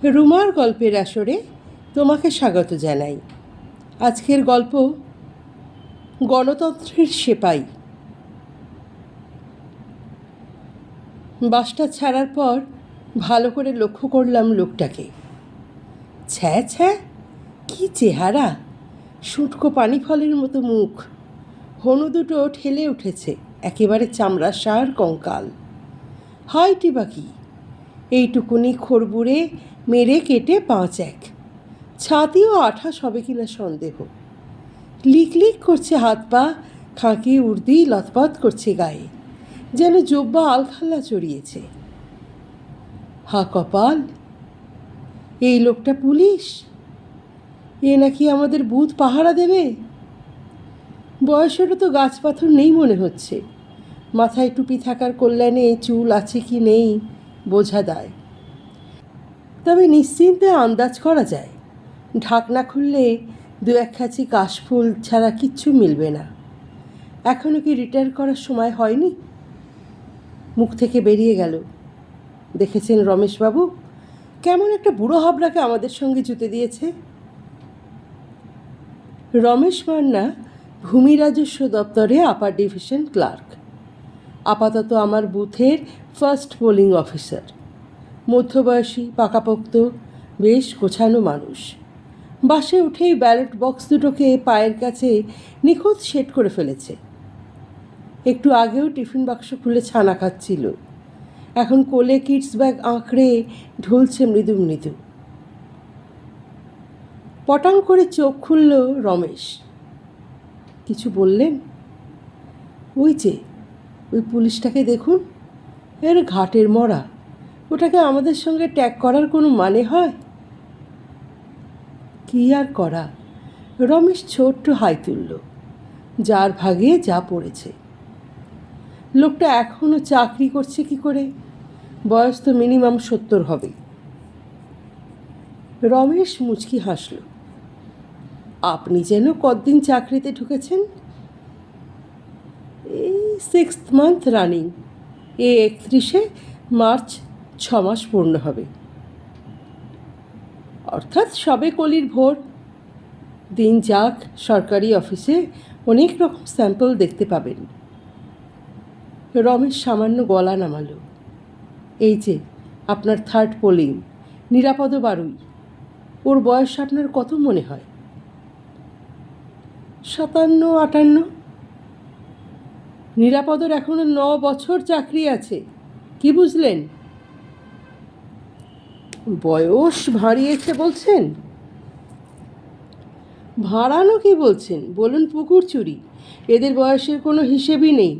রুমার গল্পের আসরে তোমাকে স্বাগত জানাই। আজকের গল্প গণতন্ত্রের সেপাই। বাসটা ছাড়ার পর ভালো করে লক্ষ্য করলাম লোকটাকে। ছ্যা ছ্যা, কি চেহারা! শুঁটকো পানি ফলের মতো মুখ, হনু দুটো ঠেলে উঠেছে, একেবারে চামড়া সার কঙ্কাল। হাইটি বাকি এইটুকুনি খড়বুড়ে মেরে কেটে 5-1, ছাতিও 28 হবে কিনা সন্দেহ। লিক লিক করছে হাত পা, খাঁকি উর্দি লতপত করছে গায়ে, যেন জোব্বা আলখাল্লা চড়িয়েছে। হা কপাল, এই লোকটা পুলিশ! এ নাকি আমাদের বুথ পাহারা দেবে। বয়সেরও তো গাছ পাথর নেই মনে হচ্ছে। মাথায় টুপি থাকার কল্যাণে চুল আছে কি নেই বোঝা দায়। তবে নিশ্চিন্তে আন্দাজ করা যায়, ঢাকনা খুললে 2-1 খাঁচি কাশফুল ছাড়া কিচ্ছু মিলবে না। এখনও কি রিটায়ার করার সময় হয়নি? মুখ থেকে বেরিয়ে গেল, দেখেছেন রমেশবাবু, কেমন একটা বুড়ো হাবড়াকে আমাদের সঙ্গে জুতে দিয়েছে। রমেশ মান্না ভূমি রাজস্ব দপ্তরে আপার ডিভিশন ক্লার্ক, আপাতত আমার বুথের ফার্স্ট পোলিং অফিসার। মধ্যবয়সী, পাকাপোক্ত, বেশ গোছানো মানুষ। বাসে উঠেই ব্যালট বক্স দুটোকে পায়ের কাছে নিখুঁত সেট করে ফেলেছে। একটু আগেও টিফিন বাক্স খুলে ছানা খাচ্ছিল, এখন কোলে কিডস ব্যাগ আঁকড়ে ঢুলছে মৃদু মৃদু। পটাং করে চোখ খুলল রমেশ। কিছু বললেন? ওই যে ওই পুলিশটাকে দেখুন, এর ঘাটের মরা, ওটাকে আমাদের সঙ্গে ট্যাগ করার কোনো মানে হয়? কি আর করা, রমেশ ছোট্ট হাই তুলল। যার ভাগে যা পড়েছে। লোকটা এখনও চাকরি করছে কি করে? বয়স তো মিনিমাম 70 হবে। রমেশ মুচকি হাসল। আপনি যেন কতদিন চাকরিতে ঢুকেছেন? এই 6th মান্থ রানিং, 31 মার্চ 6 মাস পূর্ণ হবে। অর্থাৎ সবে কলির ভোর। দিন যাক, সরকারি অফিসে অনেক রকম স্যাম্পল দেখতে পাবেন। রমেশ সামান্য গলা নামালো। এই যে আপনার 3rd পোলিং, নিরাপদ বারুই। ওর বয়স আপনার কত মনে হয়? 57-58। নিরাপদর এখনো 9 বছর চাকরি আছে, কি বুঝলেন? বয়স ভাঁড়িয়েছে বলছেন? ভাঁড়ানো কি বলছেন? বলুন পুকুর চুরি। এদের বয়সের কোনো হিসেবই নেই।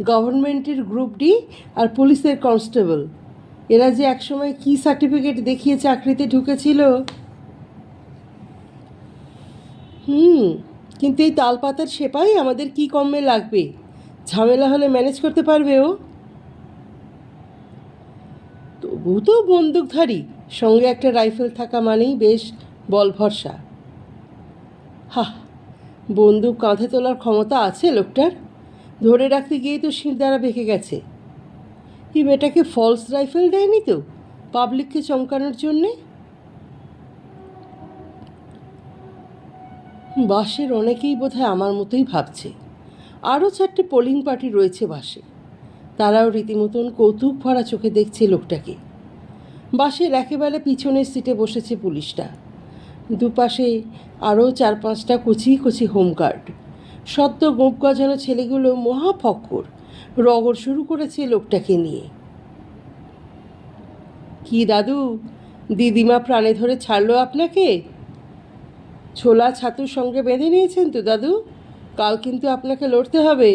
গভর্নমেন্টের গ্রুপ ডি আর পুলিশের কনস্টেবল, এরা যে একসময় কি সার্টিফিকেট দেখিয়ে চাকরিতে ঢুকেছিল। কিন্তু এই তালপাতার সেপাই আমাদের কি কমে লাগবে? ঝামেলা হলে ম্যানেজ করতে পারবে ও। তবু তো বন্দুকধারী, সঙ্গে একটা রাইফেল থাকা মানেই বেশ বল ভরসা। বন্দুক কাঁধে তোলার ক্ষমতা আছে লোকটার। ধরে রাখতে গিয়েই তো শিরদাঁড়া বেঁকে গেছে। এই মেয়েটাকে ফলস রাইফেল দেয়নি তো পাবলিককে চমকানোর জন্যে? বাসের অনেকেই বোধহয় আমার মতোই ভাবছে। আরও 4টে পোলিং পার্টি রয়েছে বাসে, তারাও রীতিমতন কৌতুক ভরা চোখে দেখছে লোকটাকে। বাসের একেবারে পিছনের সিটে বসেছে পুলিশটা, দুপাশে আরও 4-5টা কচি কচি হোমগার্ড। সদ্য গোঁপ গজানো ছেলেগুলো মহাফক্কর, রগড় শুরু করেছে লোকটাকে নিয়ে। কি দাদু, দিদিমা প্রাণে ধরে ছাড়লো আপনাকে? ছোলা ছাতুর সঙ্গে বেঁধে নিয়েছেন তো দাদু? কাল কিন্তু আপনাকে লড়তে হবে।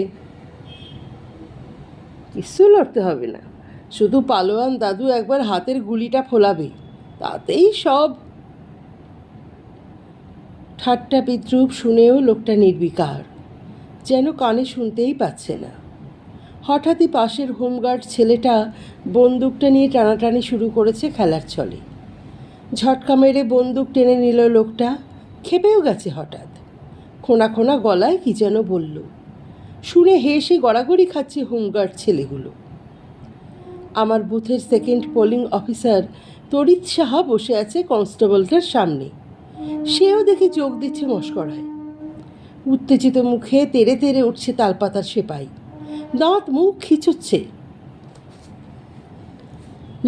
কিছু লড়তে হবে না, শুধু পালোয়ান দাদু একবার হাতের গুলিটা ফোলাবে, তাতেই সব। ঠাট্টা বিদ্রুপ শুনেও লোকটা নির্বিকার, যেন কানে শুনতেই পাচ্ছে না। হঠাৎই পাশের হোমগার্ড ছেলেটা বন্দুকটা নিয়ে টানাটানি শুরু করেছে খেলার ছলে। ঝটকা মেরে বন্দুক টেনে নিল লোকটা, খেপেও গেছে হঠাৎ। খোনা খোনা গলায় কি যেন বলল, শুনে হেসে গড়াগড়ি খাচ্ছে হোমগার্ড ছেলেগুলো। আমার বুথের 2nd পোলিং অফিসার তড়িৎ সাহা বসে আছে কনস্টেবলটার সামনে। সেও দেখে যোগ দিচ্ছে মশকরায়। উত্তেজিত মুখে তেড়ে তেড়ে উঠছে তালপাতার সেপাই, দাঁত মুখ খিচুচ্ছে।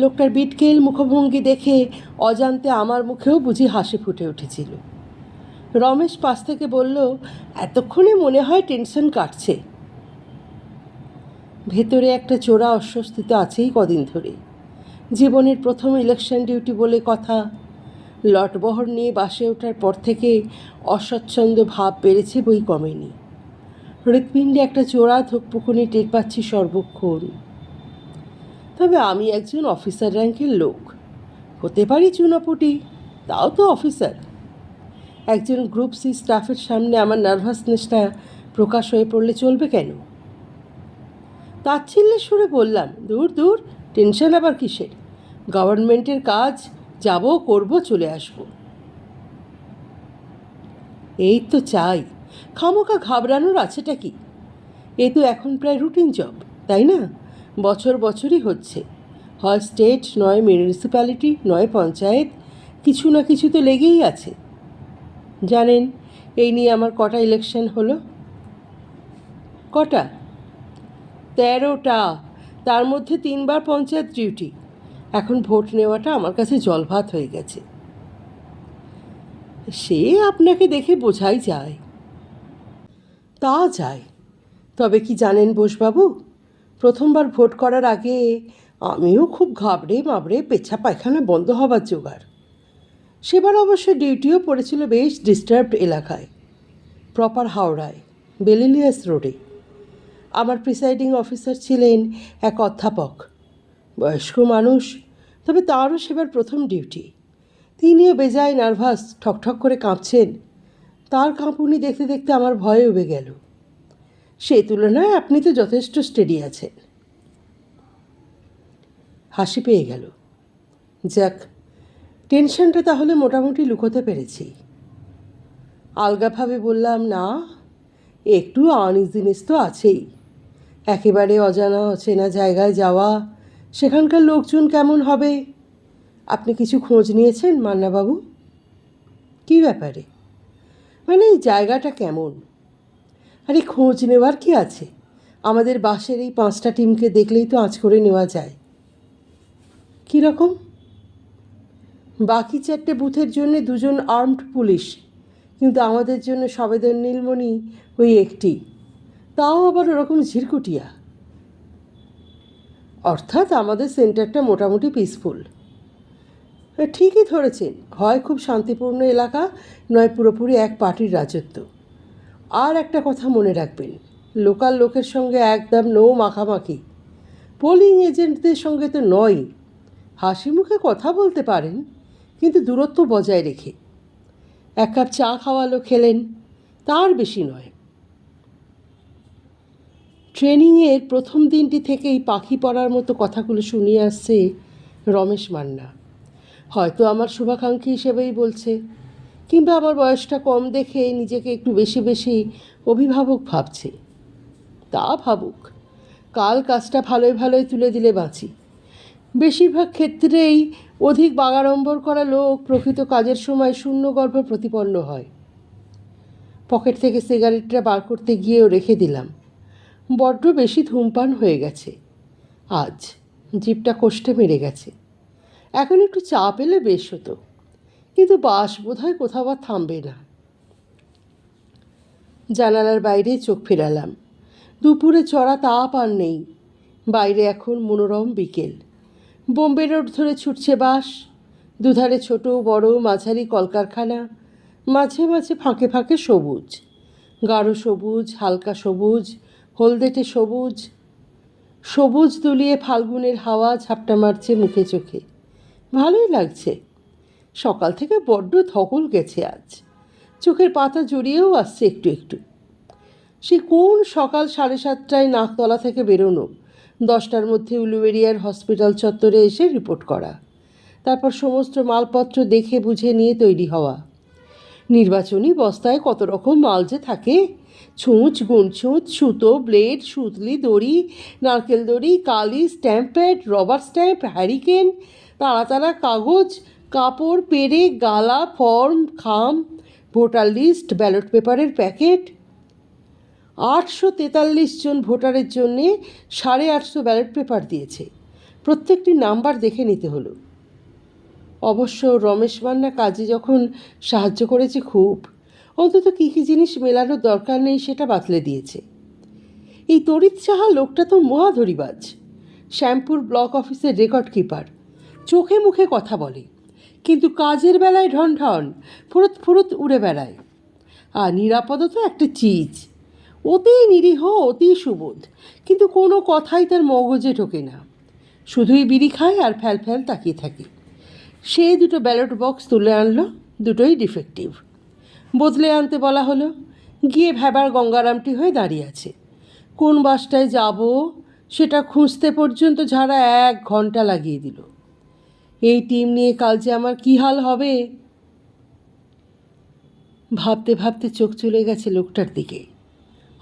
লোকটার বিটকেল মুখভঙ্গি দেখে অজান্তে আমার মুখেও বুঝি হাসি ফুটে উঠেছিল। রমেশ পাশ থেকে বলল, এতক্ষণে মনে হয় টেনশন কাটছে। ভেতরে একটা চোরা অস্বস্তি তো আছেই কদিন ধরে। জীবনের প্রথম ইলেকশন ডিউটি বলে কথা। লটবহর নিয়ে বাসে ওঠার পর থেকে অস্বচ্ছন্দ ভাব বেড়েছে, বই কমেনি। হৃৎপিণ্ডে একটা চোরা ধকপুকুনি টের পাচ্ছি সর্বক্ষণ। তবে আমি একজন অফিসার র্যাঙ্কের লোক, হতে পারি চুনোপুটি, তাও তো অফিসার। একজন গ্রুপ সি স্টাফের সামনে আমার নার্ভাসনেসটা প্রকাশ হয়ে পড়লে চলবে কেন? তাচ্ছিল্যের সুরে বললাম, দূর দূর, টেনশন আবার কিসের? গভর্নমেন্টের কাজ, যাব, করব, চলে আসব। এই তো চাই, খামোকা ঘাবড়ানোর আছেটা কি? এ তো এখন প্রায় রুটিন জব, তাই না? বছর বছরই হচ্ছে, হয় স্টেট, নয় মিউনিসিপ্যালিটি, নয় পঞ্চায়েত, কিছু না কিছু তো লেগেই আছে। জানেন এই নিয়ে আমার কটা ইলেকশন হলো? কটা? 13টা, তার মধ্যে 3বার পঞ্চায়েত ডিউটি। এখন ভোট নেওয়াটা আমার কাছে জলভাত হয়ে গেছে। সে আপনাকে দেখে বোঝাই যায়। তা যায়, তবে কি জানেন বোসবাবু, প্রথমবার ভোট করার আগে আমিও খুব ঘাবড়ে মাবড়ে পেচ্ছা পায়খানা বন্ধ হবার জোগাড়। সেবার অবশ্য ডিউটিও পড়েছিল বেশ ডিস্টার্বড এলাকায়, প্রপার হাওড়ায়, বেলিলিয়াস রোডে। আমার প্রিসাইডিং অফিসার ছিলেন এক অধ্যাপক, বয়স্ক মানুষ, তবে তারও সেবার প্রথম ডিউটি। তিনিও বেজায় নার্ভাস, ঠকঠক করে কাঁপছেন। তার কাঁপুনি দেখতে দেখতে আমার ভয় উবে গেল। সে তুলনায় আপনি তো যথেষ্ট স্টেডি আছেন। হাসি পেয়ে গেল। যাক, টেনশনটা তাহলে মোটামুটি লুকোতে পেরেছি। আলগাভাবে বললাম, না, একটু আনইজিনেস তো আছেই। একেবারে অজানা অচেনা জায়গায় যাওয়া, সেখানকার লোকজন কেমন হবে। আপনি কিছু খোঁজ নিয়েছেন মান্নাবাবু? কী ব্যাপারে? মানে এই জায়গাটা কেমন? আরে খোঁজ নেওয়ার কি আছে? আমাদের বাসের এই 5টা টিমকে দেখলেই তো আঁচ করে নেওয়া যায়। কীরকম? বাকি 4টে বুথের জন্য 2জন আর্মড পুলিশ, কিন্তু আমাদের জন্য সবেদন নীলমণি ওই একটি, তাও আবার ওরকম ঝিরকুটিয়া। অর্থাৎ আমাদের সেন্টারটা মোটামুটি পিসফুল। ঠিকই ধরেছেন, হয় খুব শান্তিপূর্ণ এলাকা, নয় পুরোপুরি এক পার্টির রাজত্ব। আর একটা কথা মনে রাখবেন, লোকাল লোকের সঙ্গে একদম নো মাখামাখি। পোলিং এজেন্টদের সঙ্গে তো নয়। হাসি মুখে কথা বলতে পারেন, কিন্তু দূরত্ব বজায় রেখে। 1 কাপ চা খাওয়ালো, খেলেন, তার বেশি নয়। ট্রেনিংয়ের প্রথম দিনটি থেকেই পাখি পড়ার মতো কথাগুলো শুনিয়ে আসছে রমেশ মান্না। হয়তো আমার শুভাকাঙ্ক্ষী হিসেবেই বলছে, কিংবা আমার বয়সটা কম দেখে নিজেকে একটু বেশি বেশি অভিভাবক ভাবছে। তা ভাবুক, কাল কাজটা ভালোই ভালোই তুলে দিলে বাঁচি। বেশিরভাগ ক্ষেত্রেই অধিক বাগাড়ম্বর করা লোক প্রকৃত কাজের সময় শূন্যগর্ভ প্রতিপন্ন হয়। পকেট থেকে সিগারেটটা বার করতে গিয়েও রেখে দিলাম। বড্ড বেশি ধূমপান হয়ে গেছে আজ, জিভটা কষ্টে মেরে গেছে। এখন একটু চা পেলে বেশ হতো, কিন্তু বাস বোধহয় কোথাও আর থামবে না। জানালার বাইরে চোখ ফেরালাম। দুপুরে চড়া তাপ আর নেই। বাইরে এখন মনোরম বিকেল। বোম্বে রোড ধরে ছুটছে বাস। দুধারে ছোট বড় মাঝারি কলকারখানা, মাঝে মাঝে ফাঁকে ফাঁকে সবুজ, গাঢ় সবুজ, হালকা সবুজ, হলদেটে সবুজ। সবুজ দুলিয়ে ফাল্গুনের হাওয়া ঝাপটা মারছে মুখে চোখে। ভালোই লাগছে। সকাল থেকে বড্ড ধকল গেছে আজ। চোখের পাতা জড়িয়েও আসছে একটু একটু। সে কোন সকাল 7:30টায় নাকতলা থেকে বেরোনো, 10টার মধ্যে উলুবেড়িয়ার হসপিটাল চত্বরে এসে রিপোর্ট করা, তারপর সমস্ত মালপত্র দেখে বুঝে নিয়ে তৈরি হওয়া। নির্বাচনী বস্তায় কত রকম মাল যে থাকে, ছুঁচ, গুণছুঁচ, সুতো, ব্লেড, সুতলি, দড়ি, নারকেল দড়ি, কালি, stamp pad, rubber stamp, hurricane, তারা তারা কাগজ, কাপড়, পেরে, গালা, ফর্ম, খাম, ভোটার লিস্ট, ব্যালট পেপারের প্যাকেট। 843 জন ভোটারের জন্যে 850 ব্যালট পেপার দিয়েছে। প্রত্যেকটি নাম্বার দেখে নিতে হলো। অবশ্য রমেশ মান্না কাজে যখন সাহায্য করেছে খুব, অন্তত কী কী জিনিস মেলানোর দরকার নেই সেটা বাতলে দিয়েছে। এই তড়িৎ সাহা লোকটা তো মহাধরিবাজ। শ্যামপুর ব্লক অফিসের রেকর্ড কিপার, চোখে মুখে কথা বলে, কিন্তু কাজের বেলায় ঢন ঢন ফুরত ফুরত উড়ে বেড়ায়। আর নিরাপদ তো একটা চিজ, অতি নিরীহ, অতি সুবোধ, কিন্তু কোনো কথাই তার মগজে ঢোকে না। শুধুই বিড়ি খায় আর ফ্যাল ফ্যাল তাকিয়ে থাকে। সে দুটো ব্যালট বক্স তুলে আনলো, দুটোই ডিফেক্টিভ। বদলে আনতে বলা হলো, গিয়ে ভ্যাবার গঙ্গারামটি হয়ে দাঁড়িয়ে আছে। কোন বাসটায় যাব সেটা খুঁজতে পর্যন্ত ঝাড়া 1 ঘন্টা লাগিয়ে দিল। এই টিম নিয়ে কাল যে আমার কী হাল হবে। ভাবতে ভাবতে চোখ চলে গেছে লোকটার দিকে।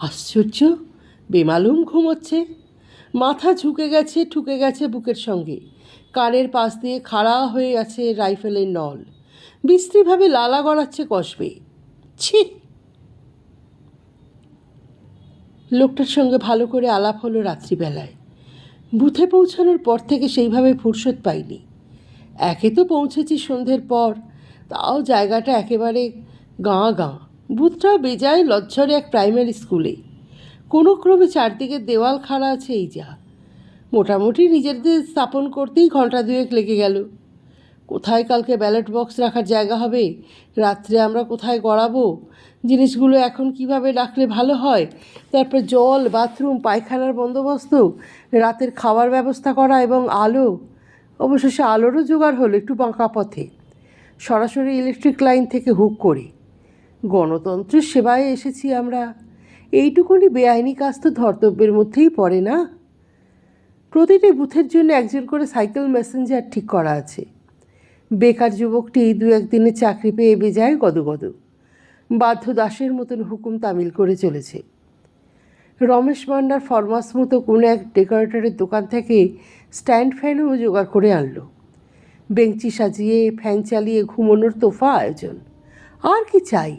আশ্চর্য, বেমালুম ঘুমোচ্ছে। মাথা ঝুঁকে গেছে, ঠুকে গেছে বুকের সঙ্গে। কানের পাশ দিয়ে খাড়া হয়ে আছে রাইফেলের নল। বিশ্রীভাবে লালা গড়াচ্ছে কষবে। ছি! লোকটার সঙ্গে ভালো করে আলাপ হলো রাত্রিবেলায়। বুথে পৌঁছানোর পর থেকে সেইভাবে ফুরসত পাইনি। একে তো পৌঁছেছি সন্ধ্যের পর, তাও জায়গাটা একেবারে গাঁ গাঁ। বুথটাও বেজায় লজ্জরে এক প্রাইমারি স্কুলে। কোনো ক্রমে চারদিকে দেওয়াল খাড়া আছে, এই যা। মোটামুটি নিজেদের স্থাপন করতেই ঘন্টা 2 লেগে গেল। কোথায় কালকে ব্যালট বক্স রাখার জায়গা হবে, রাত্রে আমরা কোথায় গড়াবো, জিনিসগুলো এখন কিভাবে রাখলে ভালো হয়, তারপর জল, বাথরুম, পায়খানার বন্দোবস্ত, রাতের খাওয়ার ব্যবস্থা করা এবং আলো। অবশেষে আলোরও জোগাড় হলো একটু বাঁকা পথে, সরাসরি ইলেকট্রিক লাইন থেকে হুক করে। গণতন্ত্রের সেবায় এসেছি আমরা। এইটুকুনি বেআইনি কাজ তো ধর্তব্যের মধ্যেই পড়ে না। প্রতিটি বুথের জন্য একজন করে সাইকেল মেসেঞ্জার ঠিক করা আছে। বেকার যুবকটি 2-1 দিনের চাকরি পেয়ে বেজায় গদগদ। বাধ্য দাসের মতন হুকুম তামিল করে চলেছে। রমেশ মান্নার ফরমাস মতো কোনো এক ডেকোরেটরের দোকান থেকে স্ট্যান্ড ফ্যানও জোগাড় করে আনলো। বেঞ্চি সাজিয়ে ফ্যান চালিয়ে ঘুমোনোর তোফা আয়োজন। আর কি চাই?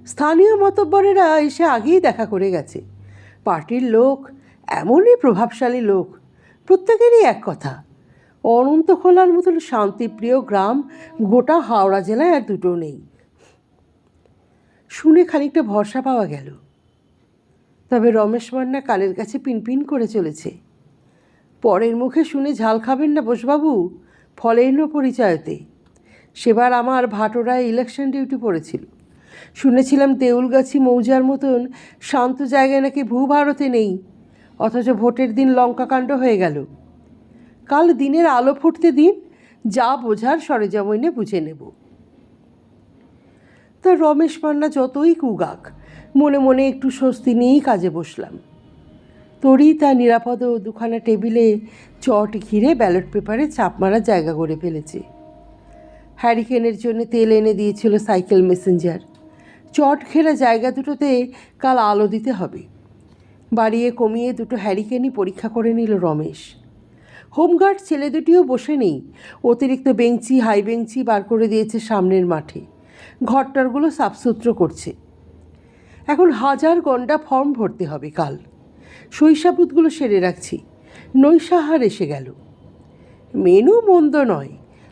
স্থানীয় মাতব্বরেরা এসে আগেই দেখা করে গেছে। পার্টির লোক, এমনই প্রভাবশালী লোক, প্রত্যেকেরই এক কথা, অনন্তখোলার মতন শান্তিপ্রিয় গ্রাম গোটা হাওড়া জেলায় আর দুটো নেই। শুনে খানিকটা ভরসা পাওয়া গেল। তবে রমেশ মান্না কালের কাছে পিনপিন করে চলেছে। পরের মুখে শুনে ঝাল খাবেন না বোসবাবু, ফলেন পরিচয়তে। সেবার আমার ভাটোরায় ইলেকশন ডিউটি পড়েছিল। শুনেছিলাম দেউলগাছি মৌজার মতন শান্ত জায়গায় নাকি ভূভারতে নেই, অথচ ভোটের দিন লঙ্কাকাণ্ড হয়ে গেল। কাল দিনের আলো ফুটতে দিন, যা বোঝার সরেজমিনে বুঝে নেব। তা রমেশ মান্না যতই কুগাক, মনে মনে একটু স্বস্তি নিয়েই কাজে বসলাম। তরি তা নিরাপদ দুখানা টেবিলে চট ঘিরে ব্যালট পেপারে চাপ মারার জায়গা করে ফেলেছে। হ্যারিকেনের জন্য তেল এনে দিয়েছিল সাইকেল মেসেঞ্জার। চট ঘেরা জায়গা দুটোতে কাল আলো দিতে হবে। বাড়িয়ে কমিয়ে দুটো হ্যারিকেনই পরীক্ষা করে নিল রমেশ। হোমগার্ড ছেলে দুটিও বসে নেই, অতিরিক্ত বেঞ্চি, হাই বেঞ্চি বার করে দিয়েছে সামনের মাঠে। ঘরটারগুলো সাফসুতরো করছে। এখন 1000 গন্ডা ফর্ম ভরতে হবে কাল। শৈশাবুতগুলো সেরে রাখছি। নৈশাহার এসে গেল। মেনু মন্দ নয়,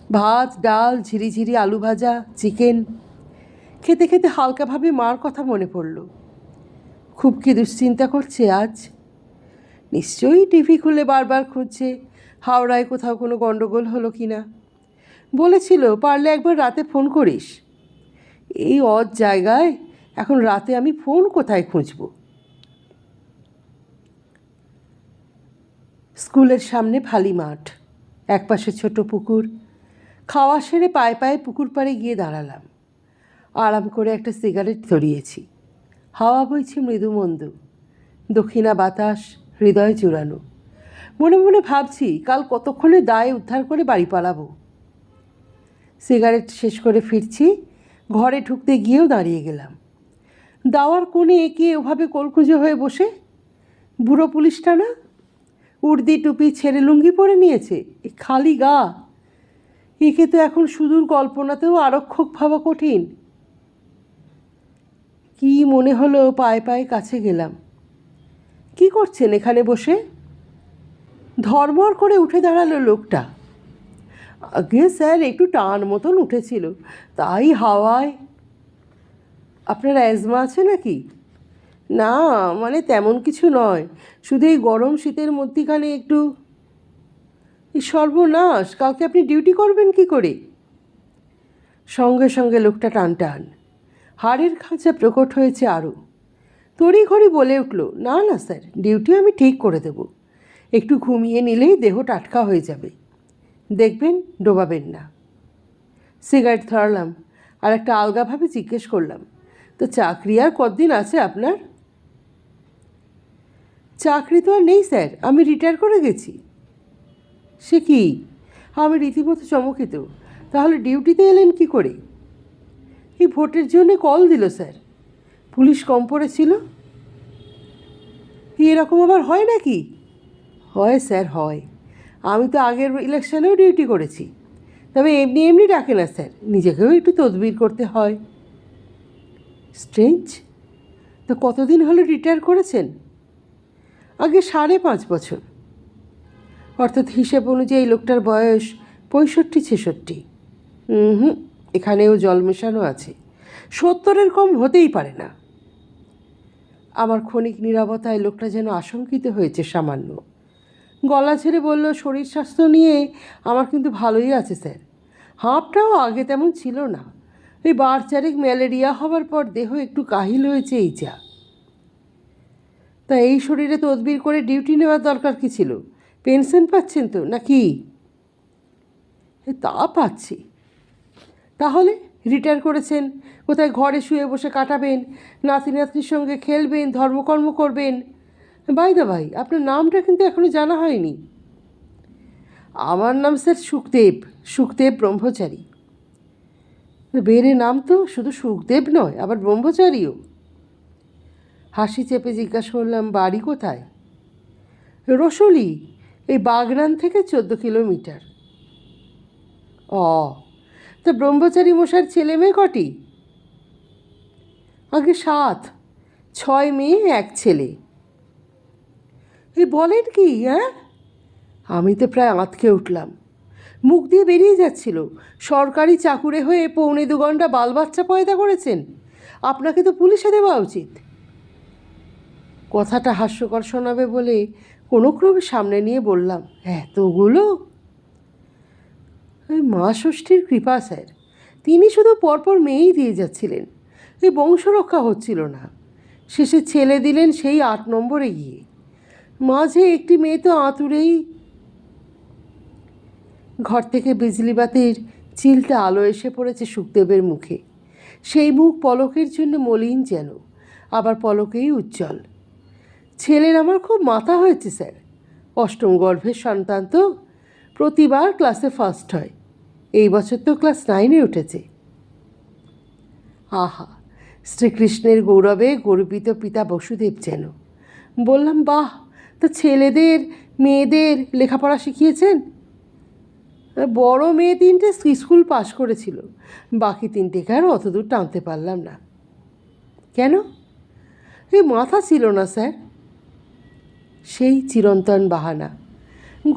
ভাত, ডাল, ঝিরিঝিরি আলু ভাজা, চিকেন। খেতে খেতে হালকাভাবে মার কথা মনে পড়ল। খুব কি দুশ্চিন্তা করছে আজ? নিশ্চয়ই টিভি খুলে বারবার খুঁজছে হাওড়ায় কোথাও কোনো গণ্ডগোল হলো কি না। বলেছিল পারলে একবার রাতে ফোন করিস। এই অদ জায়গায় এখন রাতে আমি ফোন কোথায় খুঁজব? স্কুলের সামনে ভালি মাঠ, একপাশে ছোট পুকুর। খাওয়া সেরে পায়ে পায়ে পুকুর পাড়ে গিয়ে দাঁড়ালাম। আরাম করে একটা সিগারেট ধরিয়েছি। হাওয়া বইছে মৃদুমন্দ, দক্ষিণা বাতাস হৃদয় জুড়ানো। মনে মনে ভাবছি কাল কতক্ষণে দায়ে উদ্ধার করে বাড়ি পালাবো। সিগারেট শেষ করে ফিরছি, ঘরে ঢুকতে গিয়েও দাঁড়িয়ে গেলাম। দাওয়ার কোণে এঁকে ওভাবে কোলকুঁজো হয়ে বসে বুড়ো পুলিশটা না, উর্দি টুপি ছেড়ে লুঙ্গি পরে নিয়েছে, এ খালি গা। একে তো এখন সুদূর কল্পনাতেও আরক্ষক ভাবা কঠিন। কি মনে হলো পায়ে পায়ে কাছে গেলাম। কি করছেন এখানে বসে? ধর্মর করে উঠে দাঁড়ালো লোকটা। আগে স্যার একটু টান মতন উঠেছিল, তাই হাওয়ায়। আপনার অ্যাজমা আছে নাকি? না, মানে তেমন কিছু নয়, শুধু এই গরম শীতের মধ্যিখানে একটু। এই সর্বনাশ, কালকে আপনি ডিউটি করবেন কি করে? সঙ্গে সঙ্গে লোকটা টান টান, হাড়ের খাঁচা প্রকট হয়েছে আরও। তড়িঘড়ি বলে উঠল, না না স্যার, ডিউটি আমি ঠিক করে দেব। একটু ঘুমিয়ে নিলেই দেহ টাটকা হয়ে যাবে, দেখবেন ডোবাবেন না। সিগারেট ধরালাম আর একটা আলগাভাবে জিজ্ঞেস করলাম, তো চাকরি আর কতদিন আছে আপনার? চাকরি তো আর নেই স্যার, আমি রিটায়ার করে গেছি। সে কি? আমি রীতিমতো চমকিত। তাহলে ডিউটিতে এলেন কি করে? এই ভোটের জন্য কল দিল স্যার, পুলিশ কম পড়েছিল। এরকম আবার হয় নাকি? হয় স্যার, হয়। আমি তো আগের ইলেকশনেও ডিউটি করেছি, তবে এমনি এমনি ডাকে না স্যার, নিজেকেও একটু তদবির করতে হয়। স্ট্রেঞ্জ। তো কতদিন হলো রিটায়ার করেছেন? আগে 5.5 বছর। অর্থাৎ হিসেব অনুযায়ী লোকটার বয়স 65-66। হুম, এখানেও জল মেশানো আছে, 70-এর কম হতেই পারে না। আমার ক্ষণিক নীরবতায় লোকটা যেন আশঙ্কিত হয়েছে সামান্য। গলা ছেড়ে বলল, শরীর স্বাস্থ্য নিয়ে আমার কিন্তু ভালোই আছে স্যার। হাঁপটাও আগে তেমন ছিল না, ওই 4 ম্যালেরিয়া হওয়ার পর দেহ একটু কাহিল হয়েছে, এই যা। তা এই শরীরে তদবির করে ডিউটি নেওয়ার দরকার কি ছিল? পেনশন পাচ্ছেন তো নাকি? তা পাচ্ছি। তাহলে রিটায়ার করেছেন, কোথায় ঘরে শুয়ে বসে কাটাবেন, নাতি নাতনির সঙ্গে খেলবেন, ধর্মকর্ম করবেন। বাই দা ভাই, আপনার নামটা কিন্তু এখনও জানা হয়নি। আমার নাম স্যার সুখদেব, সুখদেব ব্রহ্মচারী। বেরে নাম তো, শুধু সুখদেব নয়, আবার ব্রহ্মচারীও। হাসি চেপে জিজ্ঞাসা করলাম, বাড়ি কোথায়? রসুলি, এই বাগনান থেকে 14 কিলোমিটার। ও, তা ব্রহ্মচারী মশার ছেলে মেয়ে কটি? আগে 7, 6 মেয়ে 1 ছেলে। এই বলেন কি? হ্যাঁ, আমি তো প্রায় আঁতকে উঠলাম। মুখ দিয়ে বেরিয়ে যাচ্ছিল, সরকারি চাকুরে হয়ে 1.25 ঘন্টা বাল বাচ্চা পয়দা করেছেন, আপনাকে তো পুলিশে দেওয়া উচিত। কথাটা হাস্যকর শোনাবে বলে কোনো ক্রমে সামনে নিয়ে বললাম, এতগুলো? ওই মা ষষ্ঠীর কৃপা স্যার, তিনি শুধু পরপর মেয়েই দিয়ে যাচ্ছিলেন, ওই বংশ রক্ষা হচ্ছিল না। শেষে ছেলে দিলেন সেই 8 নম্বরে গিয়ে, মাঝে একটি মেয়ে তো আঁতুড়েই। ঘর থেকে বিজলিবাতির চিলটা আলো এসে পড়েছে সুখদেবের মুখে। সেই মুখ পলকের জন্য মলিন যেন, আবার পলকেই উজ্জ্বল। ছেলের আমার খুব মাথা হয়েছে স্যার, 8ম গর্ভের সন্তান তো, প্রতিবার ক্লাসে ফার্স্ট হয়। এই বছর তো ক্লাস 9-এ উঠেছে। আহা, শ্রীকৃষ্ণের গৌরবে গর্বিত পিতা বসুদেব যেন। বললাম, বাহ, তা ছেলেদের মেয়েদের লেখাপড়া শিখিয়েছেন? বড় মেয়ে 3টে স্কুল পাশ করেছিল, বাকি 3টেকে আর অত দূর টানতে পারলাম না। কেন? এই মাথা ছিল না স্যার। সেই চিরন্তন বাহানা।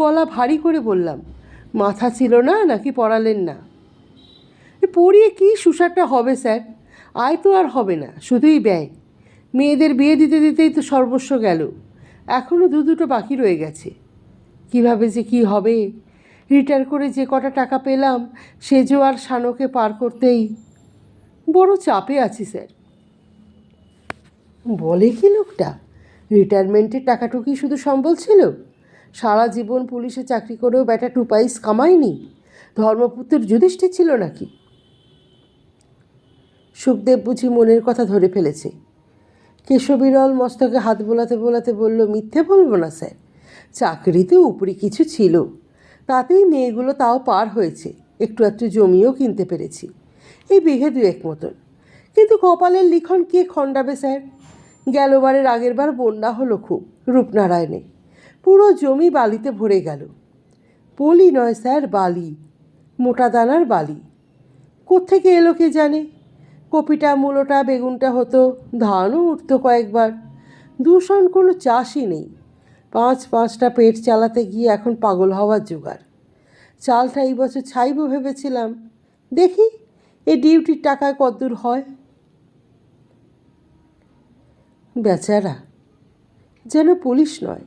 গলা ভারী করে বললাম, মাথা ছিল না নাকি পড়ালেন না? পড়িয়ে কি সুসারটা হবে স্যার, আয় তো আর হবে না, শুধুই ব্যয়। মেয়েদের বিয়ে দিতে দিতেই তো সর্বস্ব গেল, এখনও দুটো বাকি রয়ে গেছে। কিভাবে যে কি হবে, রিটায়ার করে যে কটা টাকা পেলাম সেজো আর শানোকে পার করতেই বড় চাপে আছি স্যার। বলে কি লোকটা, রিটায়ারমেন্টের টাকাটুকুই শুধু সম্বল ছিল? সারা জীবন পুলিশে চাকরি করেও বেটা 2 পয়সা কামায়নি, ধর্মপুত্র যুধিষ্ঠির ছিল নাকি? সুখদেব বুঝি মনের কথা ধরে ফেলেছে। কেশবিরল মস্তকে হাত বোলাতে বোলাতে বলল, মিথ্যে বলবো না স্যার, চাকরিতে উপরি কিছু ছিল, তাতেই মেয়েগুলো তাও পার হয়েছে, একটু একটু জমিও কিনতে পেরেছি, এই বিঘে 2 মতন। কিন্তু কপালের লিখন কে খণ্ডাবে স্যার? গেলবারের আগের বার বন্যা হলো খুব, রূপনারায়ণে। পুরো জমি বালিতে ভরে গেল। পলি নয় স্যার, বালি, মোটা দানার বালি। কোত্থেকে এলো কে জানে। কপিটা, মূলোটা, বেগুনটা হতো, ধানও উঠত কয়েকবার। দূষণ কোনো চাষই নেই। পাঁচটা পেট চালাতে গিয়ে এখন পাগল হওয়ার জোগাড়। চালটা এই বছর ছাইব ভেবেছিলাম, দেখি এই ডিউটির টাকায় কদ্দূর হয়। বেচারা, যেন পুলিশ নয়,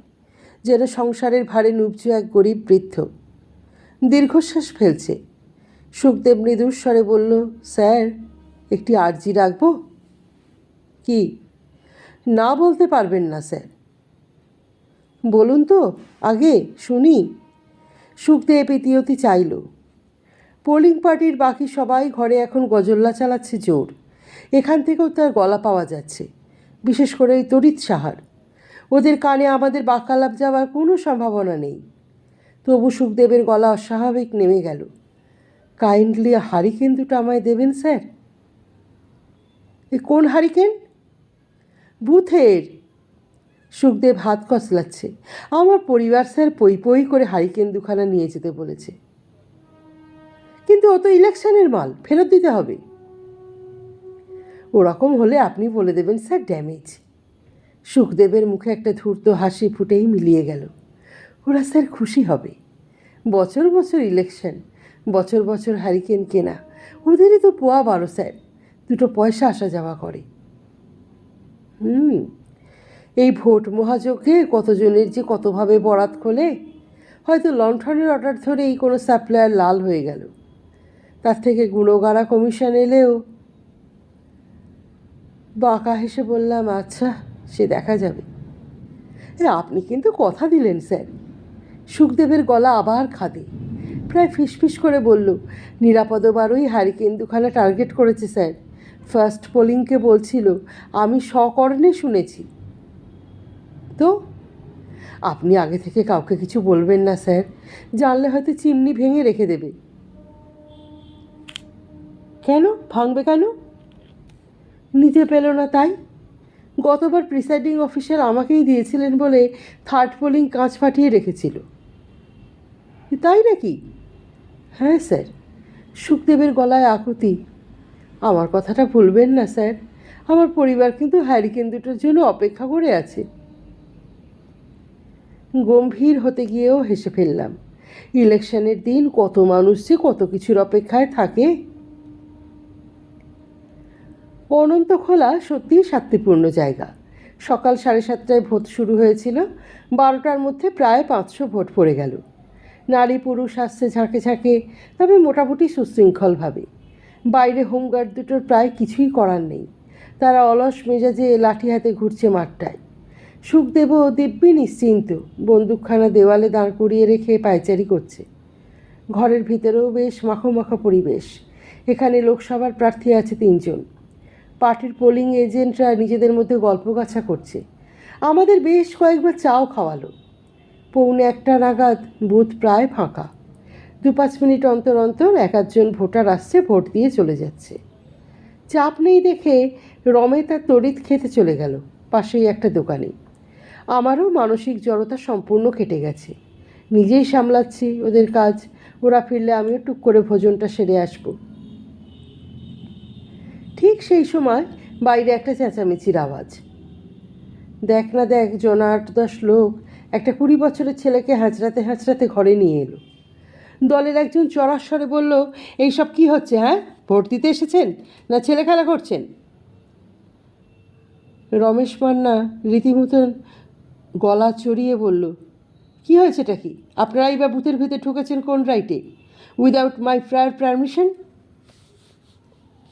যেন সংসারের ভারে নুবজ এক গরিব বৃদ্ধ। দীর্ঘশ্বাস ফেলছে। সুখদেব মৃদুস্বরে বলল, স্যার, একটি আর্জি রাখব? কি? না বলতে পারবেন না স্যার। বলুন তো আগে শুনি। সুখদেব ইতিয়তি চাইল। পোলিং পার্টির বাকি সবাই ঘরে এখন গজল্লা চালাচ্ছে জোর। এখান থেকেও তার গলা পাওয়া যাচ্ছে, বিশেষ করে এই তড়িৎ সাহার। ওদের কানে আমাদের বাক্যালাপ যাওয়ার কোনো সম্ভাবনা নেই। তবু সুখদেবের গলা অস্বাভাবিক নেমে গেল। কাইন্ডলি হারিকেন দুটো আমায় দেবেন স্যার। এ কোন হারিকেন? বুথের। সুখদেব হাত কসলাচ্ছে। আমার পরিবার স্যার পই পই করে হারিকেন দুখানা নিয়ে যেতে বলেছে। কিন্তু ও তো ইলেকশনের মাল, ফেরত দিতে হবে। ওরকম হলে আপনি বলে দেবেন স্যার, ড্যামেজ। সুখদেবের মুখে একটা ধূর্ত হাসি ফুটেই মিলিয়ে গেল। ওরা স্যার খুশি হবে। বছর বছর ইলেকশন, বছর বছর হারিকেন কেনা, ওদেরই তো পোয়া 12 স্যার। দুটো পয়সা আসা যাওয়া করে। এই ভোট মহাযজ্ঞে কতজনের যে কতভাবে বরাত খোলে। হয়তো লণ্ঠনের অর্ডার ধরেই কোনো সাপ্লায়ার লাল হয়ে গেল। তার থেকে গুণগাড়া কমিশন এলেও। বাঁকা হেসে বললাম, আচ্ছা, সে দেখা যাবে। আপনি কিন্তু কথা দিলেন স্যার। সুখদেবের গলা আবার খাদে। প্রায় ফিসফিস করে বলল, নিরাপদবারই হারিকেন দুখানা টার্গেট করেছে স্যার। ফার্স্ট পোলিংকে বলছিল, আমি সকর্ণে শুনেছি। তো আপনি আগে থেকে কাউকে কিছু বলবেন না স্যার, জানলে হয়তো চিমনি ভেঙে রেখে দেবে। কেন ভাঙবে কেন? নিতে পেল না তাই? গতবার প্রিসাইডিং অফিসার আমাকেই দিয়েছিলেন বলে থার্ড পোলিং কাঁচ ফাটিয়ে রেখেছিল। তাই নাকি? হ্যাঁ স্যার। সুখদেবের গলায় আকুতি। আমার কথাটা ভুলবেন না স্যার, আমার পরিবার কিন্তু হ্যারিকেন দুটোর জন্য অপেক্ষা করে আছে। গম্ভীর হতে গিয়েও হেসে ফেললাম। ইলেকশনের দিন কত মানুষ যে কত কিছুর অপেক্ষায় থাকে। অনন্তখোলা সত্যিই শান্তিপূর্ণ জায়গা। সকাল 7:30টায় ভোট শুরু হয়েছিল। 12টার মধ্যে প্রায় 500 ভোট পড়ে গেল। নারী পুরুষ আসছে ঝাঁকে ঝাঁকে, তবে মোটামুটি সুশৃঙ্খলভাবে। বাইরে হোমগার্ড দুটোর প্রায় কিছুই করার নেই। তারা অলস মেজাজে লাঠি হাতে ঘুরছে মাঠটায়। সুখদেবও দিব্যি নিশ্চিন্ত, বন্দুকখানা দেওয়ালে দাঁড় করিয়ে রেখে পায়চারি করছে। ঘরের ভিতরেও বেশ মাখো মাখো পরিবেশ। এখানে লোকসভার প্রার্থী আছে 3 জন। পার্টির পোলিং এজেন্টরা নিজেদের মধ্যে গল্পগাছা করছে। আমাদের বেশ কয়েকবার চাও খাওয়ালো। 1:45 নাগাদ বুথ প্রায় ফাঁকা। 2-5 মিনিট অন্তর অন্তর এক আধজন ভোটার আসছে, ভোট দিয়ে চলে যাচ্ছে। চাপ নেই দেখে রমে তার তড়িৎ খেতে চলে গেল পাশেই একটা দোকানে। আমারও মানসিক জড়তা সম্পূর্ণ কেটে গেছে। নিজেই সামলাচ্ছি ওদের কাজ। ওরা ফিরলে আমিও টুক করে ভোজনটা সেরে আসব। ঠিক সেই সময় বাইরে একটা চেঁচামেচির আওয়াজ। দেখ না দেখ, 8-10 লোক একটা 20 বছরের ছেলেকে হাঁচড়াতে হাঁচড়াতে ঘরে নিয়ে এলো। দলের একজন চড়ার স্বরে বলল, এইসব কি হচ্ছে? হ্যাঁ, ভোট দিতে এসেছেন না ছেলে খেলা করছেন? রমেশ মান্না রীতিমতন গলা চড়িয়ে বলল, কি হয়েছেটা কি? আপনারাই বা বুথের ভিতরে ঢুকেছেন কোন রাইটে? Without my prior permission?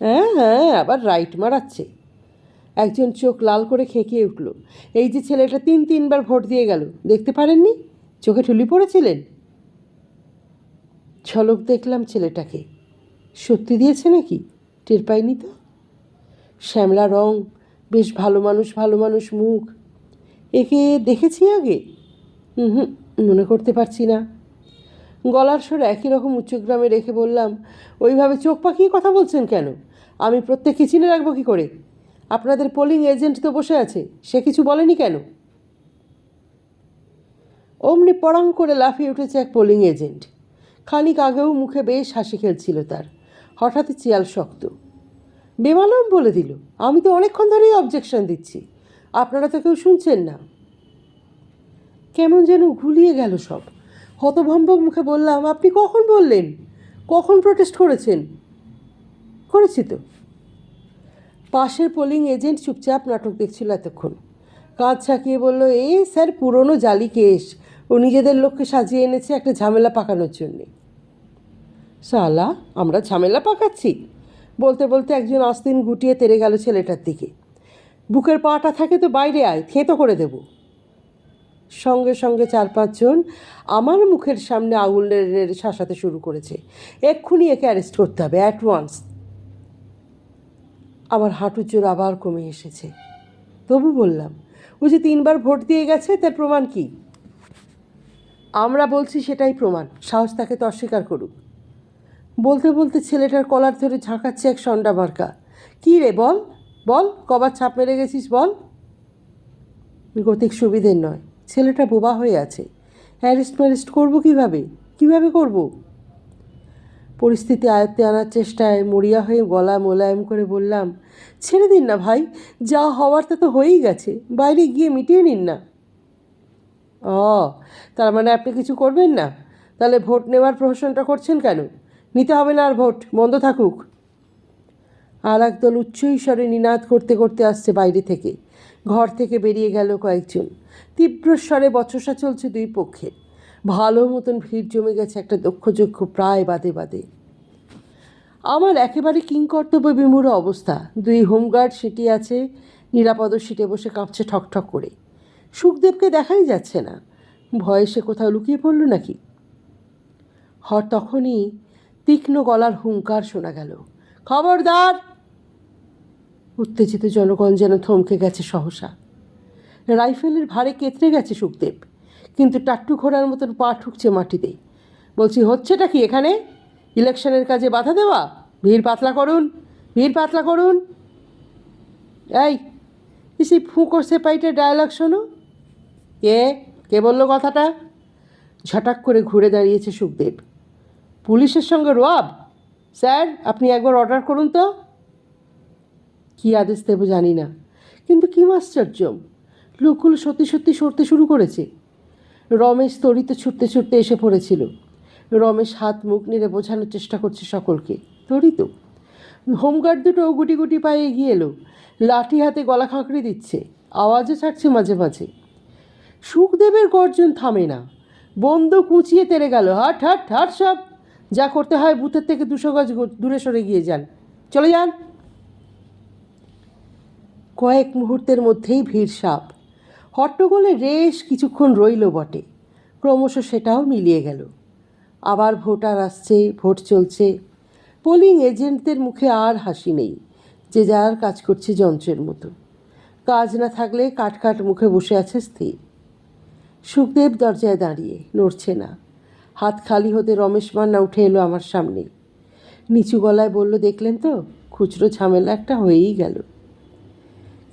হ্যাঁ হ্যাঁ, আবার রাইট মারাচ্ছে। একজন চোখ লাল করে খেঁকিয়ে উঠল, এই যে ছেলেটা 3বার ভোট দিয়ে গেল, দেখতে পারেননি? চোখে ঠুলি পড়েছিলেন? ঝলক দেখলাম ছেলেটাকে। সত্যি দিয়েছে নাকি? টের পাইনি তো। শ্যামলা রং, বেশ ভালো মানুষ মুখ। একে দেখেছি আগে? মনে করতে পারছি না। গলার স্বর একই রকম উচ্চগ্রামে রেখে বললাম, ওইভাবে চোখ পাকিয়ে কথা বলছেন কেন? আমি প্রত্যেককে চিনে রাখবো কী করে? আপনাদের পোলিং এজেন্ট তো বসে আছে, সে কিছু বলেনি কেন? অমনি পড়াং করে লাফিয়ে উঠেছে এক পোলিং এজেন্ট। খানিক আগেও মুখে বেশ হাসি খেলছিল তার, হঠাৎই চেয়াল শক্ত। বেমালুম বলে দিল, আমি তো অনেকক্ষণ ধরেই অবজেকশন দিচ্ছি, আপনারা তো কেউ শুনছেন না। কেমন যেন ঘুলিয়ে গেল সব। হতভম্ব মুখে বললাম, আপনি কখন বললেন? কখন প্রোটেস্ট করেছেন? করেছি তো। পাশের পোলিং এজেন্ট চুপচাপ নাটক দেখছিল এতক্ষণ। কাঁধ ছাকিয়ে বলল, স্যার পুরনো জালি কেস, ও নিজেদের লোককে সাজিয়ে এনেছে একটা ঝামেলা পাকানোর জন্যে। সালা, আমরা ঝামেলা পাকাচ্ছি? বলতে বলতে একজন আস্তিন গুটিয়ে তেড়ে গেল ছেলেটার দিকে। বুকের পাটা থাকে তো বাইরে আয়, থেঁতো করে দেব। সঙ্গে সঙ্গে 4-5 জন আমার মুখের সামনে আঙুলের শাসাতে শুরু করেছে, এক্ষুনি একে অ্যারেস্ট করতে হবে, অ্যাট ওয়ান্স। আমার হাঁটুর জোর আবার কমে এসেছে। তবু বললাম, ও যে 3বার ভোট দিয়ে গেছে, তার প্রমাণ কি? আমরা বলছি সেটাই প্রমাণ, সাহস তাকে তো অস্বীকার করুক। বলতে বলতে ছেলেটার কলার ধরে ঝাঁকাচ্ছে এক সন্ডা মার্কা। কী রে, বল বল, কবার ছাপ মেরে গেছিস বল। গতিক সুবিধের নয়, ছেলেটা বোবা হয়ে আছে। অ্যারেস্ট করবো কীভাবে? কীভাবে করবো? পরিস্থিতি আয়ত্তে আনার চেষ্টায় মরিয়া হয়ে গলা মোলায়েম করে বললাম, ছেড়ে দিন না ভাই, যা হওয়ার তা তো হয়েই গেছে, বাইরে গিয়ে মিটিয়ে নিন না। তার মানে আপনি কিছু করবেন না? তাহলে ভোট নেওয়ার প্রহসনটা করছেন কেন? নিতে হবে না আর ভোট, বন্ধ থাকুক। আর একদল উচ্চ স্বরে নিনাদ করতে করতে আসছে বাইরে থেকে। ঘর থেকে বেরিয়ে গেল কয়েকজন। তীব্র স্বরে বচসা চলছে দুই পক্ষে। ভালো মতন ভিড় জমে গেছে একটা দক্ষযজ্ঞ প্রায় বাদে বাদে। আমার একেবারে কিংকর্তব্য বিমূঢ় অবস্থা। 2 হোমগার্ড সিটি আছে, নিরাপদ সিটে বসে কাঁপছে ঠকঠক করে। সুখদেবকে দেখাই যাচ্ছে না, ভয়ে সে কোথাও লুকিয়ে পড়ল নাকি? তখনই তীক্ষ্ণ গলার হুঙ্কার শোনা গেল, খবরদার! উত্তেজিত জনগণ যেন থমকে গেছে সহসা। রাইফেলের ভারে কেতরে গেছে সুখদেব, কিন্তু টাট্টু ঘোড়ার মতন পা ঠুকছে মাটিতে। বলছি, হচ্ছেটা কি এখানে? ইলেকশনের কাজে বাধা দেওয়া? ভিড় পাতলা করুন, ভিড় পাতলা করুন। এই, সেই ফুঁকো সেপাইটের ডায়ালগ শোনো। কে বলল কথাটা? ঝটাক করে ঘুরে দাঁড়িয়েছে সুখদেব। পুলিশের সঙ্গে রোয়াব? স্যার, আপনি একবার অর্ডার করুন তো। কী আদেশ দেব জানি না, কিন্তু কী আশ্চর্য, লোকগুলো সত্যি সত্যি সরতে শুরু করেছে। রমেশ তড়িতে ছুটতে ছুটতে এসে পড়েছিল। রমেশ হাত মুখ নেড়ে বোঝানোর চেষ্টা করছে সকলকে, তড়িত। হোমগার্ড দুটো গুটি গুটি পায়ে এগিয়ে এলো, লাঠি হাতে গলা খাঁকড়ি দিচ্ছে, আওয়াজও ছাড়ছে মাঝে মাঝে। সুখদেবের গর্জন থামে না, বন্দুক উঁচিয়ে তেড়ে গেল, হাট হাট হাট সব, যা করতে হয় বুথের থেকে 200 গজ দূরে সরে গিয়ে যান, চলে যান। কয়েক মুহূর্তের মধ্যেই ভিড় সাপ। হট্টগোলে রেশ কিছুক্ষণ রইল বটে, ক্রমশ সেটাও মিলিয়ে গেল। আবার ভোটার আসছে, ভোট চলছে। পোলিং এজেন্টদের মুখে আর হাসি নেই, যে যার কাজ করছে যন্ত্রের মতো। কাজ না থাকলে কাট কাট মুখে বসে আছে স্থির। সুখদেব দরজায় দাঁড়িয়ে, নড়ছে না। হাত খালি হতে রমেশ মান্না উঠে এলো আমার সামনে। নিচু গলায় বলল, দেখলেন তো, খুচরো ঝামেলা একটা হয়েই গেল।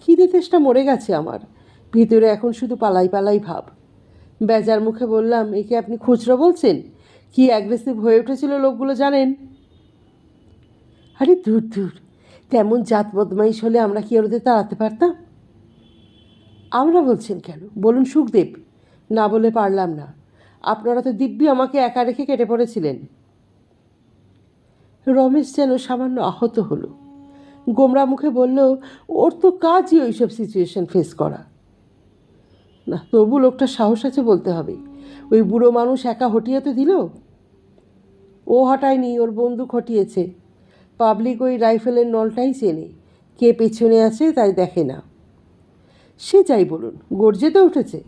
খিদে তেষ্টা মরে গেছে আমার, ভিতরে এখন শুধু পালাই পালাই ভাব। বেজার মুখে বললাম, একে আপনি খুচরো বলছেন? কি অ্যাগ্রেসিভ হয়ে উঠেছিল লোকগুলো জানেন? আরে দূর দূর, তেমন জাত বদমাইশ হলে আমরা কি ওদের তাড়াতে পারতাম? আমরা বলছেন কেন, বলুন সুখদেব। না বলে পারলাম না, আপনারা তো দিব্যি আমাকে একা রেখে কেটে পড়েছিলেন। রমেশ যেন সামান্য আহত হলো, গোমরা মুখে বলল, ওর তো কাজই ওইসব সিচুয়েশন ফেস করা। না, তবু লোকটা সাহস আছে বলতে হবে। ওই বুড়ো মানুষ একা হটিয়ে তো দিল? ও হটায়নি, ওর বন্দুক হটিয়েছে। পাবলিক ওই রাইফেলের নলটাই চেনে, কে পেছনে আছে তাই দেখে না। সে যাই বলুন, গর্জে তো উঠেছে।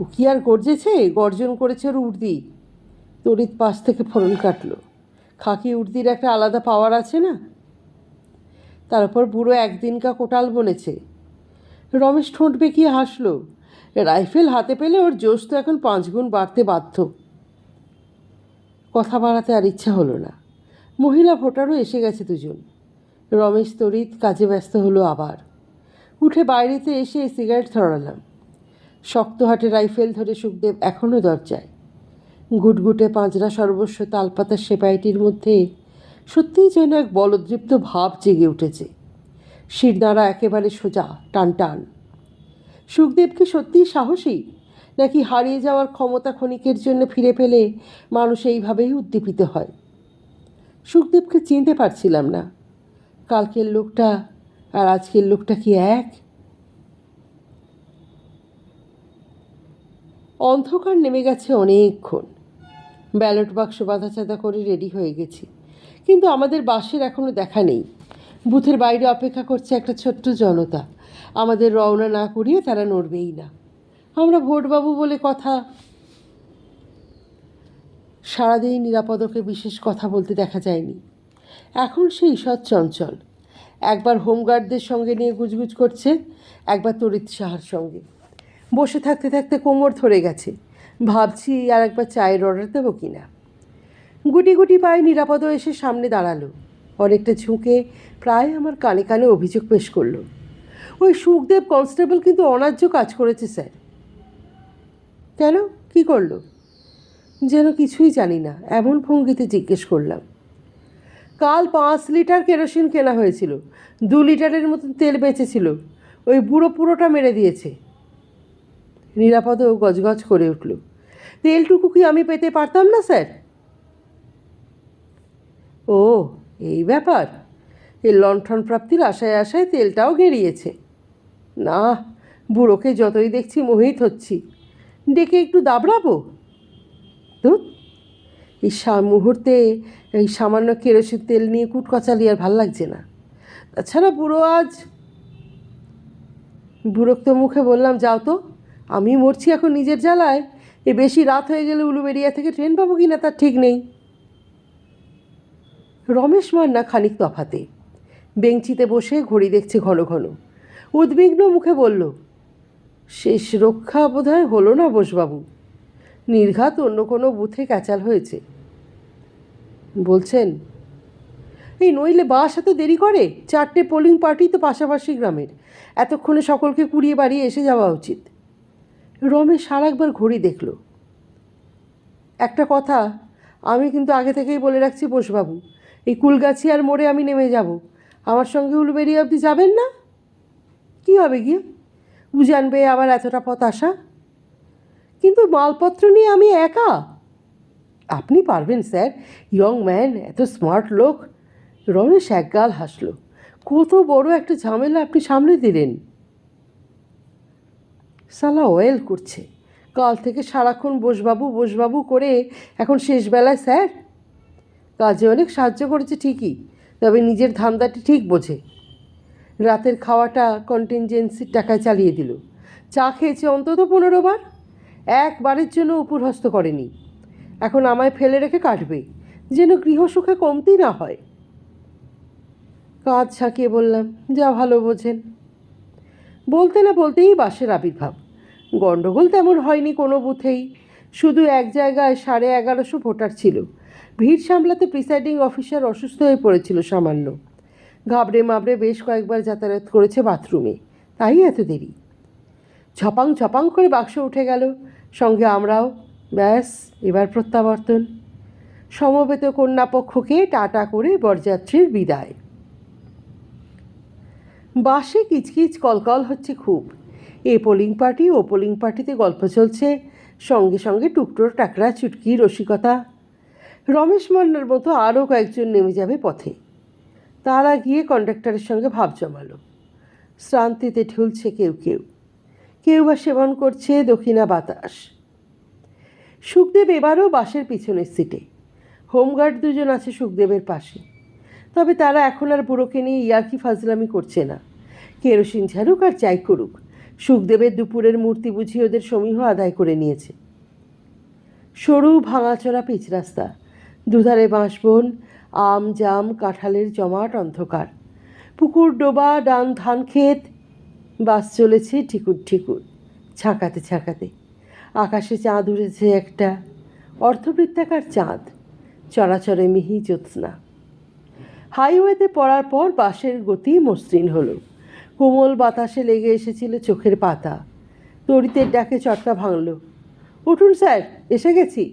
ও কি আর গর্জেছে, গর্জন করেছে ওর উর্দি। তড়িৎ পাশ থেকে ফোড়ন কাটল। খাকি উর্দির একটা আলাদা পাওয়ার আছে না? তারপর বুড়ো একদিনকা কোটাল বনেছে। রমেশ ঠোঁট বেঁকিয়ে হাসল। রাইফেল হাতে পেলে ওর জোশ তো এখন 5 গুণ বাড়তে বাধ্য। কথা বাড়াতে আর ইচ্ছা হলো না। মহিলা ভোটারও এসে গেছে 2 জন। রমেশ তড়িৎ কাজে ব্যস্ত হলো আবার। উঠে বাইরেতে এসে সিগারেট ধরালাম। শক্ত হাতে রাইফেল ধরে সুখদেব এখনও দরজায়। গুটগুটে পাঁজরা সর্বস্ব তালপাতার সেপাইটির মধ্যে সত্যিই যেন এক বলদৃপ্ত ভাব জেগে উঠেছে। শিরদাঁড়া একেবারে সোজা, টান টান। সুখদেব কি সত্যিই সাহসী, নাকি হারিয়ে যাওয়ার ক্ষমতা ক্ষণিকের জন্য ফিরে পেলে মানুষ এইভাবেই উদ্দীপিত হয়? সুখদেবকে চিনতে পারছিলাম না। কালকের লোকটা আর আজকের লোকটা কি এক? অন্ধকার নেমে গেছে অনেকক্ষণ। ব্যালট বাক্স বাঁধাচাঁদা করে রেডি হয়ে গেছি, কিন্তু আমাদের বাসের এখনও দেখা নেই। বুথের বাইরে অপেক্ষা করছে একটা ছোট্ট জনতা। আমাদের রওনা না করিয়ে তারা নড়বেই না। আমরা ভোটবাবু বলে কথা। সারাদিন নিরাপদকে বিশেষ কথা বলতে দেখা যায়নি। এখন সে ঈষৎ চঞ্চল। একবার হোমগার্ডদের সঙ্গে নিয়ে গুজগুজ করছে, একবার তড়িৎ সাহার সঙ্গে। বসে থাকতে থাকতে কোমর ধরে গেছে। ভাবছি আর একবার চায়ের অর্ডার দেবো কি না। গুটি গুটি পায়ে নিরাপদ এসে সামনে দাঁড়ালো। অনেকটা ঝুঁকে প্রায় আমার কানে কানে অভিযোগ পেশ করলো, ওই সুখদেব কনস্টেবল কিন্তু অন্যায্য কাজ করেছে স্যার। কেন, কি করলো? যেন কিছুই জানি না এমন ভঙ্গিতে জিজ্ঞেস করলাম। কাল 5 লিটার কেরোসিন কেনা হয়েছিল, 2 লিটারের মতন তেল বেঁচেছিল, ওই বুড়ো পুরোটা মেরে দিয়েছে। নিরাপদও গজগজ করে উঠল। তেলটুকু কি আমি পেতে পারতাম না স্যার? ও, এই ব্যাপার। এই লণ্ঠন প্রাপ্তির আশায় আশায় তেলটাও গেড়িয়েছে। না, বুড়োকে যতই দেখছি মোহিত হচ্ছি। ডেকে একটু দাবড়াবো? তো এই মুহূর্তে এই সামান্য কেরোসিন তেল নিয়ে কুটকচালি আর ভাল লাগছে না। তাছাড়া বুড়োক্ত মুখে বললাম, যাও তো, আমি মরছি এখন নিজের জ্বালায়। বেশি রাত হয়ে গেলে উলুবেড়িয়া থেকে ট্রেন পাবো কি না তার ঠিক নেই। রমেশ মান্না খানিক তফাতে বেঞ্চিতে বসে ঘড়ি দেখছে ঘন ঘন। উদ্বিগ্ন মুখে বলল, শেষ রক্ষা বোধহয় হলো না বোসবাবু। নির্ঘাত অন্য কোনো বুথে ক্যাচাল হয়েছে। বলছেন? এই নইলে বাস এত দেরি করে? 4টে পোলিং পার্টি তো পাশাপাশি গ্রামের, এতক্ষণে সকলকে কুড়িয়ে বাড়িয়ে এসে যাওয়া উচিত। রমেশ আর একবার ঘড়ি দেখল। একটা কথা আমি কিন্তু আগে থেকেই বলে রাখছি বোসবাবু, এই কুলগাছিয়ার মোড়ে আমি নেমে যাব। আমার সঙ্গে উলুবেড়িয়া অবধি যাবেন না? কী হবে গিয়ে? জানবে আবার এতটা পথ আসা। কিন্তু মালপত্র নিয়ে আমি একা। আপনি পারবেন স্যার, ইয়ং ম্যান, এত স্মার্ট লোক। রমেশ একগাল হাসল। কত বড় একটা ঝামেলা আপনি সামলে দিলেন। সালা অয়েল করছে কাল থেকে সারাক্ষণ বোসবাবু করে এখন শেষবেলায় স্যার। কাজে অনেক সাহায্য করেছে ঠিকই, তবে নিজের ধান্দাটি ঠিক বোঝে। রাতের খাওয়াটা কন্টিনজেন্সির টাকায় চালিয়ে দিল। চা খেয়েছে অন্তত 15 বার, একবারের জন্য উপরহস্ত করেনি। এখন আমায় ফেলে রেখে কাটবে, যেন গৃহসুখে কমতি না হয়। কাজ ছাঁকিয়ে বললাম, যা ভালো বোঝেন। বলতে না বলতেই বাসের আবির্ভাব। গণ্ডগোল তেমন হয়নি কোনো বুথেই, শুধু এক জায়গায় 1150 ভোটার ছিল। ভিড় সামলাতে প্রিসাইডিং অফিসার অসুস্থ হয়ে পড়েছিল সামান্য। ঘাবড়ে মাবড়ে বেশ কয়েকবার যাতায়াত করেছে বাথরুমে, তাই এত দেরি। ছপাং ছপাং করে বাক্স উঠে গেল, সঙ্গে আমরাও। ব্যাস, এবার প্রত্যাবর্তন। সমবেত কন্যাপক্ষকে টাটা করে বরযাত্রীর বিদায়। বাসে কিচকিচ কলকল হচ্ছে খুব। এ পোলিং পার্টি ও পোলিং পার্টিতে গল্প চলছে, সঙ্গে সঙ্গে টুকরো টাকরা চুটকি রসিকতা। রমেশ মান্নার মতো আরও কয়েকজন নেমে যাবে পথে। তারা গিয়ে কন্ডাক্টরের সঙ্গে ভাব জমালো। শ্রান্তিতে ঢুলছে কেউ বা সেবন করছে দক্ষিণা বাতাস। সুখদেব এবারও বাসের পিছনের সিটে। হোমগার্ড 2জন আছে সুখদেবের পাশে, তবে তারা এখন আর বুড়োকে নিয়ে ইয়ার্কি ফাজলামি করছে না। কেরোসিন ঝাড়ুক আর যাই করুক, সুখদেবের দুপুরের মূর্তি বুঝি ওদের সমীহ আদায় করে নিয়েছে। সরু ভাঙাচোরা পিচ রাস্তা, দুধারে বাঁশবন, আম জাম কাঁঠালের জমাট অন্ধকার, পুকুর ডোবা, ডান ধান ক্ষেত। বাস চলেছে ঠিকুর ছাঁকাতে। আকাশে চাঁদ উড়েছে একটা, অর্ধবৃত্তাকার চাঁদ, চরাচরে মিহি জ্যোৎস্না। হাইওয়েতে পড়ার পর বাসের গতি মসৃণ হলো। কোমল বাতাসে লেগে এসেছিল চোখের পাতা। তড়িতের ডাকে চটকা ভাঙল। উঠুন স্যার, এসে গেছি।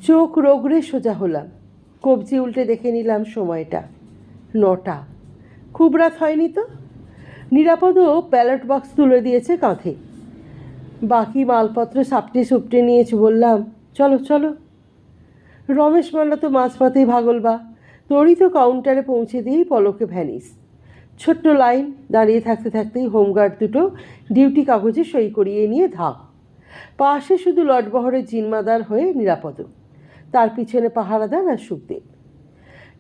চোখ রোগড়ে সোজা হলাম। কবজি উল্টে দেখে নিলাম সময়টা 9টা। খুব রাত হয়নি তো। নিরাপদও ব্যালট বক্স তুলে দিয়েছে কাঁধে। বাকি মালপত্র সাপটে সুপটে নিয়েছি। বললাম, চলো চলো। রমেশ মান্না তো মাঝপথেই ভাগলবা। তড়িত কাউন্টারে পৌঁছে দিয়েই পলকে ভ্যানিস। ছোট্ট লাইন। দাঁড়িয়ে থাকতে থাকতেই হোমগার্ড দুটো ডিউটি কাগজে সই করিয়ে নিয়ে ধাপ। পাশে শুধু লটবহরের জিম্মাদার হয়ে নিরাপদ, তার পিছনে পাহারাদার আর সুখদেব।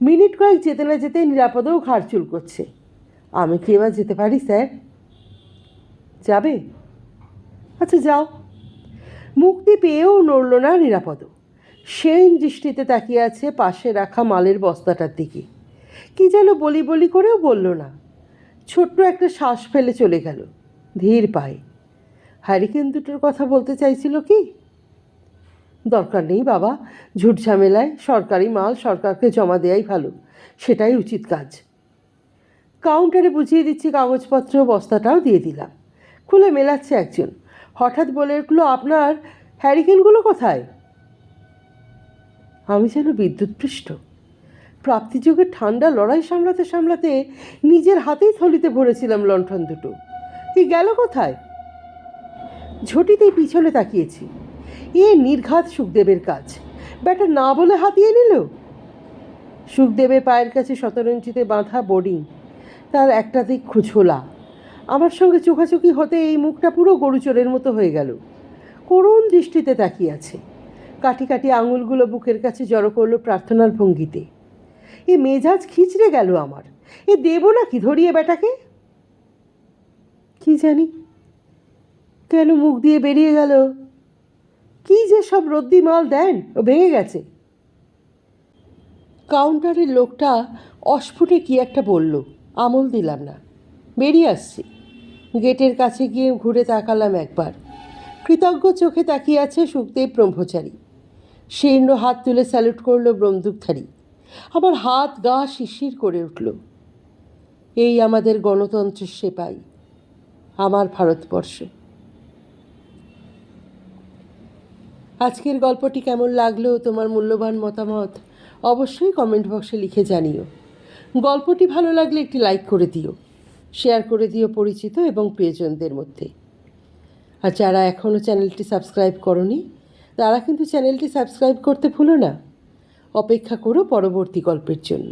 মিনিট কয়েক যেতে না যেতেই নিরাপদও ঘাড় চুল করছে। আমি কি এবার যেতে পারি স্যার? যাবে? আচ্ছা যাও। মুক্তি পেয়েও নড়ল না নিরাপদ। সেই দৃষ্টিতে তাকিয়ে আছে পাশে রাখা মালের বস্তাটার দিকে। কি যেন বলি বলি করেও বলল না। ছোট্ট একটা শ্বাস ফেলে চলে গেল ধীর পায়ে। হ্যারিকেন দুটোর কথা বলতে চাইছিল কি? দরকার নেই বাবা, ঝুট ঝামেলায়। সরকারি মাল সরকারকে জমা দেওয়াই ভালো, সেটাই উচিত কাজ। কাউন্টারে বুঝিয়ে দিচ্ছি কাগজপত্র, বস্তাটাও দিয়ে দিলাম। খুলে মেলাচ্ছে একজন। হঠাৎ বলে উঠল, আপনার হ্যারিকেনগুলো কোথায়? আমি যেন বিদ্যুৎপৃষ্ট। প্রাপ্তিযোগের ঠান্ডা লড়াই সামলাতে সামলাতে নিজের হাতেই থলিতে ভরেছিলাম লণ্ঠন দুটো। কি গেল কোথায়? ঝটিতেই পিছনে তাকিয়েছি। এ নির্ঘাত সুখদেবের কাজ। ব্যাটা না বলে হাতিয়ে নিল। সুখদেবের পায়ের কাছে 17 ইঞ্চিতে বাঁধা বোর্ডিং, তার একটা দিক ঝোলা। আমার সঙ্গে চোখাচোখি হতে এই মুখটা পুরো গরুচোরের মতো হয়ে গেল। করুণ দৃষ্টিতে তাকিয়ে আছে। কাটি কাটি আঙুলগুলো বুকের কাছে জড়ো করলো প্রার্থনার ভঙ্গিতে। এ মেজাজ খিচড়ে গেল আমার। এ দেব নাকি ধরিয়ে বেটাকে? কি জানি কেন মুখ দিয়ে বেরিয়ে গেল, কি যে সব রদ্দি মাল দেন, ও ভেঙে গেছে। কাউন্টারের লোকটা অস্ফুটে কি একটা বলল, আমল দিলাম না। বেরিয়ে আসছি। গেটের কাছে গিয়ে ঘুরে তাকালাম একবার। কৃতজ্ঞ চোখে তাকিয়ে আছে সুখদেব ব্রহ্মচারী। শীর্ণ হাত তুলে স্যালুট করল বন্দুকধারী। আমার হাত গা শিরশির করে উঠল। এই আমাদের গণতন্ত্রের সেপাই, আমার ভারতবর্ষ। আজকের গল্পটি কেমন লাগলো, তোমার মূল্যবান মতামত অবশ্যই কমেন্ট বক্সে লিখে জানিও। গল্পটি ভালো লাগলে একটি লাইক করে দিও, শেয়ার করে দিও পরিচিত এবং প্রিয়জনদের মধ্যে। আর যারা এখনও চ্যানেলটি সাবস্ক্রাইব করনি, তারা কিন্তু চ্যানেলটি সাবস্ক্রাইব করতে ভুলো না। অপেক্ষা করো পরবর্তী গল্পের জন্য।